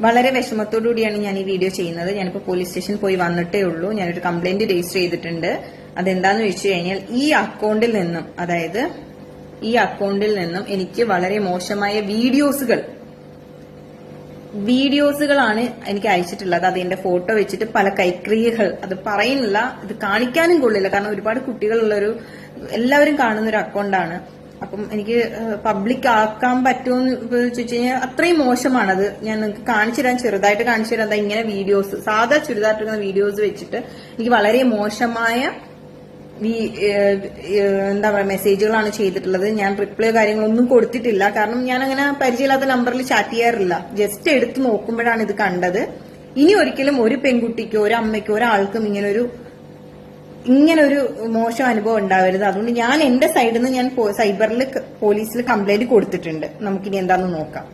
വളരെ വിഷമത്തോടുകൂടിയാണ് ഞാൻ ഈ വീഡിയോ ചെയ്യുന്നത്. ഞാനിപ്പോ പോലീസ് സ്റ്റേഷനിൽ പോയി വന്നിട്ടേ ഉള്ളൂ. ഞാനൊരു കംപ്ലൈന്റ് രജിസ്റ്റർ ചെയ്തിട്ടുണ്ട്. അതെന്താന്ന് വെച്ച് കഴിഞ്ഞാൽ ഈ അക്കൗണ്ടിൽ നിന്നും, അതായത് ഈ അക്കൗണ്ടിൽ നിന്നും എനിക്ക് വളരെ മോശമായ വീഡിയോസുകളാണ് എനിക്ക് അയച്ചിട്ടുള്ളത്. അതിന്റെ ഫോട്ടോ വെച്ചിട്ട് പല കൈക്രിയകൾ, അത് പറയുന്നില്ല, ഇത് കാണിക്കാനും കൊള്ളില്ല. കാരണം ഒരുപാട് കുട്ടികളുള്ളൊരു, എല്ലാവരും കാണുന്ന ഒരു അക്കൗണ്ടാണ്. അപ്പം എനിക്ക് പബ്ലിക് ആക്കാൻ പറ്റുമെന്ന് ചോദിച്ചു കഴിഞ്ഞാൽ അത്രയും മോശമാണത്. ഞാൻ നിങ്ങൾക്ക് ചെറുതായിട്ട് കാണിച്ചു തരാം. ഇങ്ങനെ വീഡിയോസ്, സാധാ ചുരിദാർ വീഡിയോസ് വെച്ചിട്ട് എനിക്ക് വളരെ മോശമായ എന്താ പറയാ മെസ്സേജുകളാണ് ചെയ്തിട്ടുള്ളത്. ഞാൻ റിപ്ലൈ കാര്യങ്ങളൊന്നും കൊടുത്തിട്ടില്ല. കാരണം ഞാൻ അങ്ങനെ പരിചയമില്ലാത്ത നമ്പറിൽ ചാറ്റ് ചെയ്യാറില്ല. ജസ്റ്റ് എടുത്ത് നോക്കുമ്പോഴാണ് ഇത് കണ്ടത്. ഇനി ഒരിക്കലും ഒരു പെൺകുട്ടിക്കോ ഒരു അമ്മയ്ക്കോ ഒരാൾക്കും ഇങ്ങനൊരു മോശം അനുഭവം ഉണ്ടാവരുത്. അതുകൊണ്ട് ഞാൻ എന്റെ സൈഡിൽ നിന്ന് ഞാൻ സൈബറിൽ പോലീസിൽ കംപ്ലൈന്റ് കൊടുത്തിട്ടുണ്ട്. നമുക്കിനി എന്താണെന്ന് നോക്കാം.